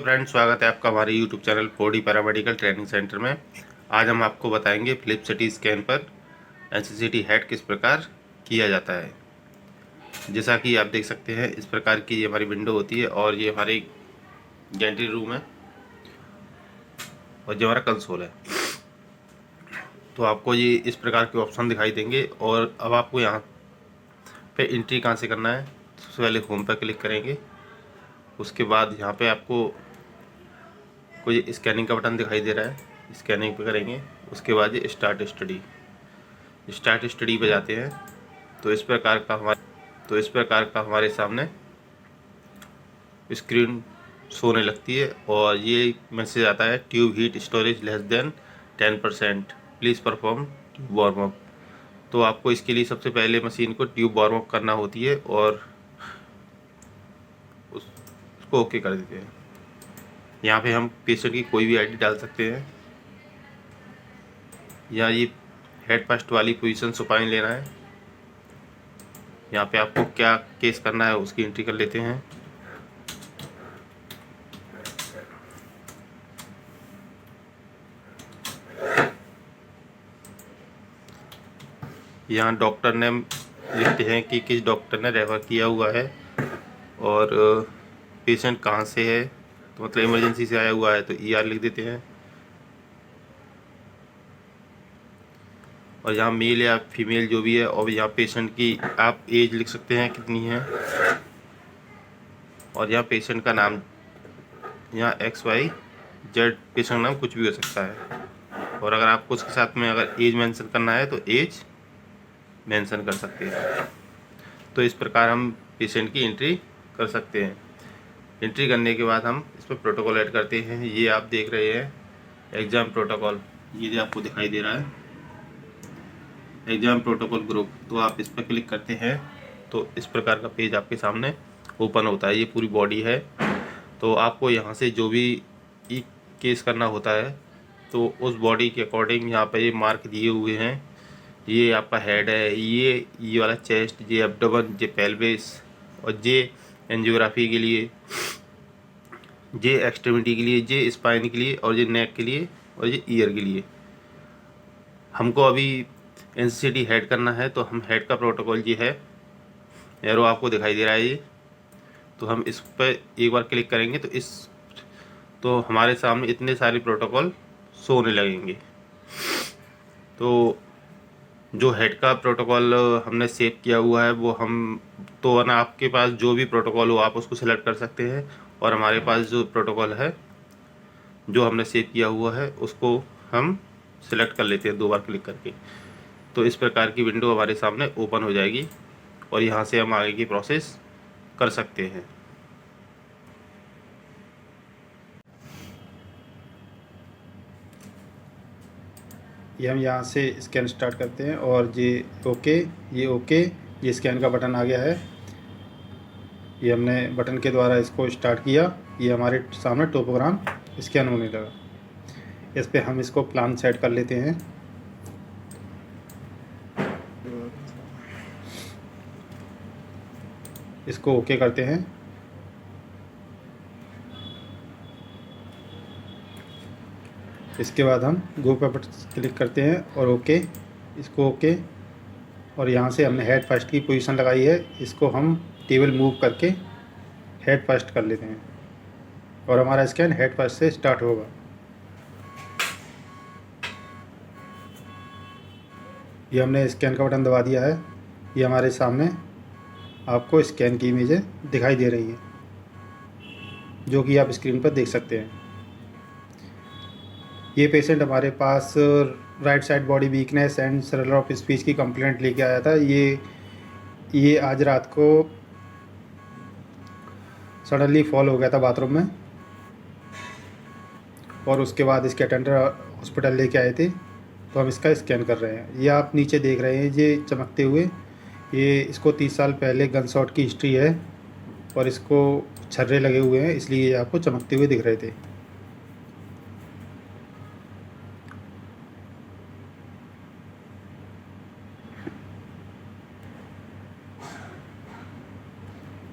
Friends, स्वागत है आपका हमारे YouTube channel 4D paramedical training centre में। आज हम आपको बताएंगे फिलिप सिटी स्कैन पर एनसीसीटी हेड किस प्रकार किया जाता है। जैसा कि आप देख सकते हैं, इस प्रकार की ये हमारी विंडो होती है और ये हमारी गैंट्री रूम है और जो हमारा कंसोल है। तो आपको ये इस प्रकार के ऑप्शन दिखाई देंगे और अब आपको यहाँ पे एंट्री कहाँ से करना है। सबसे पहले होम पर क्लिक करेंगे। उसके बाद यहाँ पे आपको कोई स्कैनिंग का बटन दिखाई दे रहा है, स्कैनिंग पे करेंगे। उसके बाद ये स्टार्ट स्टडी पे जाते हैं। तो इस प्रकार का हमारे सामने स्क्रीन सोने लगती है और ये मैसेज आता है, tube heat storage less than 10%, please perform tube warm up. तो आपको इसके लिए सबसे पहले मशीन को ट्यूब वार्म अप करना होती है और उसको ओके कर देते हैं। यहाँ पे हम पेशेंट की कोई भी आईडी डाल सकते हैं या ये हेड फर्स्ट वाली पोजीशन सुपाइन लेना है। यहाँ पे आपको क्या केस करना है उसकी एंट्री कर लेते हैं। यहाँ डॉक्टर नेम लिखते हैं कि किस डॉक्टर ने रेफर किया हुआ है और पेशेंट कहाँ से है। तो मतलब इमरजेंसी से आया हुआ है तो ER लिख देते हैं। और यहाँ मेल या फीमेल जो भी है, और यहाँ पेशेंट की आप एज लिख सकते हैं कितनी है। और यहाँ पेशेंट का नाम, यहाँ XYZ पेशेंट नाम कुछ भी हो सकता है। और अगर आपको उसके साथ में अगर एज मेंशन करना है तो एज मेंशन कर सकते हैं। तो इस प्रकार हम पेशेंट की एंट्री कर सकते हैं। एंट्री करने के बाद हम इस पर प्रोटोकॉल ऐड करते हैं। ये आप देख रहे हैं एग्ज़ाम प्रोटोकॉल, ये जो आपको दिखाई दे रहा है एग्ज़ाम प्रोटोकॉल ग्रुप। तो आप इस पर क्लिक करते हैं तो इस प्रकार का पेज आपके सामने ओपन होता है। ये पूरी बॉडी है। तो आपको यहाँ से जो भी केस करना होता है तो उस बॉडी के अकॉर्डिंग यहाँ पे ये मार्क दिए हुए हैं। ये आपका हेड है, ये वाला चेस्ट, ये एब्डोमेन, ये पेल्विस, और ये एंजियोग्राफी के लिए, ये एक्सट्रीमिटी के लिए, ये स्पाइन के लिए, और ये नेक के लिए, और ये ईयर के लिए। हमको अभी एनसीसीटी हेड करना है तो हम हेड का प्रोटोकॉल ये है, एरो आपको दिखाई दे रहा है ये। तो हम इस पर एक बार क्लिक करेंगे तो हमारे सामने इतने सारे प्रोटोकॉल शो होने लगेंगे। तो जो हेड का प्रोटोकॉल हमने सेव किया हुआ है वो हम तो ना, आपके पास जो भी प्रोटोकॉल हो आप उसको सिलेक्ट कर सकते हैं। और हमारे पास जो प्रोटोकॉल है जो हमने सेव किया हुआ है उसको हम सिलेक्ट कर लेते हैं 2 बार क्लिक करके। तो इस प्रकार की विंडो हमारे सामने ओपन हो जाएगी और यहाँ से हम आगे की प्रोसेस कर सकते हैं। ये हम यहाँ से स्कैन स्टार्ट करते हैं और ये ओके, ये स्कैन का बटन आ गया है। ये हमने बटन के द्वारा इसको स्टार्ट किया, ये हमारे सामने टोपोग्राम स्कैन होने लगा। इस पे हम इसको प्लान सेट कर लेते हैं। इसको ओके करते हैं। इसके बाद हम गो पर क्लिक करते हैं और ओके, इसको ओके। और यहाँ से हमने हेड फर्स्ट की पोजीशन लगाई है, इसको हम टेबल मूव करके हेड फर्स्ट कर लेते हैं और हमारा स्कैन हेड फर्स्ट से स्टार्ट होगा। ये हमने स्कैन का बटन दबा दिया है। ये हमारे सामने आपको स्कैन की इमेजें दिखाई दे रही है जो कि आप स्क्रीन पर देख सकते हैं। ये पेशेंट हमारे पास right side body weakness and slur of speech की कंप्लेंट लेके आया था। ये आज रात को सडनली फॉल हो गया था बाथरूम में और उसके बाद इसके अटेंडर हॉस्पिटल लेके आए थे। तो हम इसका स्कैन कर रहे हैं। ये आप नीचे देख रहे हैं ये चमकते हुए, ये इसको 30 साल पहले गन शॉट की हिस्ट्री है और इसको छर्रे लगे हुए हैं, इसलिए ये आपको चमकते हुए दिख रहे थे।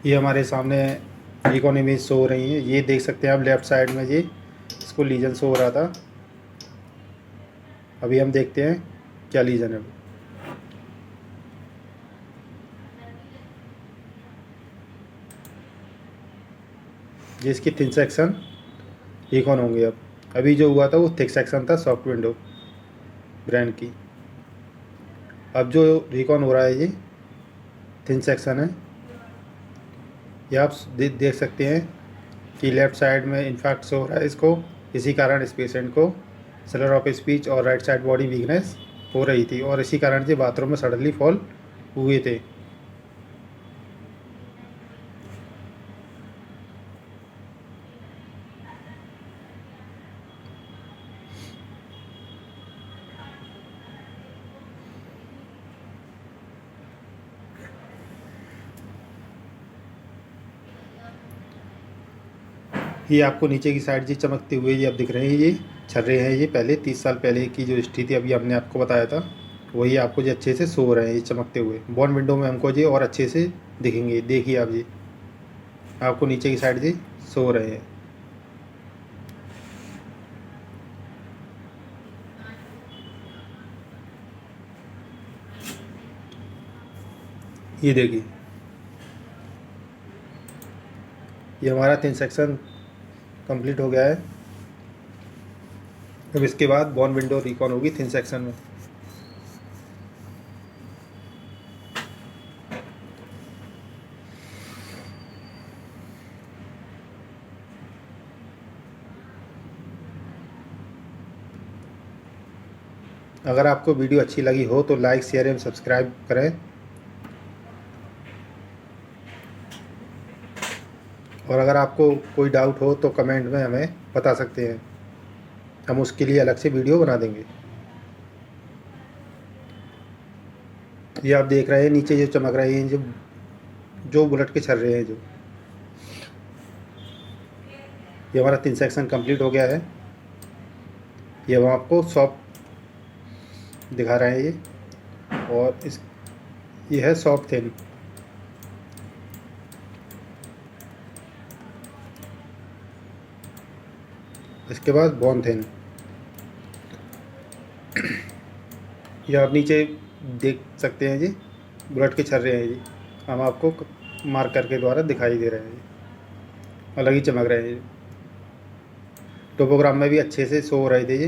ये हमारे सामने रिकॉन इमेज शो हो रही है। ये देख सकते हैं आप लेफ़्ट साइड में, ये इसको लीजन शो हो रहा था। अभी हम देखते हैं क्या लीजन है। ये इसकी थिन सेक्शन रिकॉन होंगे। अब अभी जो हुआ था वो थिक सेक्शन था सॉफ्ट विंडो ब्रांड की। अब जो रिकॉन हो रहा है ये थिन सेक्शन है। ये आप देख सकते हैं कि लेफ़्ट साइड में इन्फैक्ट शो हो रहा है इसको। इसी कारण इस पेशेंट को स्लर ऑफ स्पीच और राइट साइड बॉडी वीकनेस हो रही थी और इसी कारण से बाथरूम में सडनली फॉल हुए थे। ये आपको नीचे की साइड जी चमकते हुए ये अब दिख रहे हैं, ये छर्रे हैं। ये पहले 30 साल पहले की जो स्थिति अभी हमने आपको बताया था वही आपको जो अच्छे से शो हो रहे हैं ये चमकते हुए। बॉर्न विंडो में हमको जी और अच्छे से दिखेंगे। देखिए आप जी, आपको नीचे की साइड जी शो हो रहे हैं। ये देखिए, ये हमारा 3 सेक्शन कंप्लीट हो गया है। अब इसके बाद बॉर्न विंडो रिकॉन होगी थिन सेक्शन में। अगर आपको वीडियो अच्छी लगी हो तो लाइक शेयर एवं सब्सक्राइब करें और अगर आपको कोई डाउट हो तो कमेंट में हमें बता सकते हैं, हम उसके लिए अलग से वीडियो बना देंगे। ये आप देख रहे हैं नीचे जो चमक रहे हैं, जो बुलेट के छर रहे हैं जो, ये हमारा 3 सेक्शन कंप्लीट हो गया है। ये हम आपको सॉफ्ट दिखा रहे हैं ये, और ये है सॉफ्ट थिन। इसके बाद बॉर्न थिन। ये आप नीचे देख सकते हैं जी, बुलेट के छर्रे हैं जी, हम आपको मार्कर के द्वारा दिखाई दे रहे हैं जी, अलग ही चमक रहे हैं जी। टोपोग्राम में भी अच्छे से शो हो रहे थे जी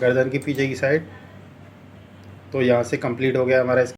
गर्दन की पीछे की साइड। तो यहाँ से कंप्लीट हो गया हमारा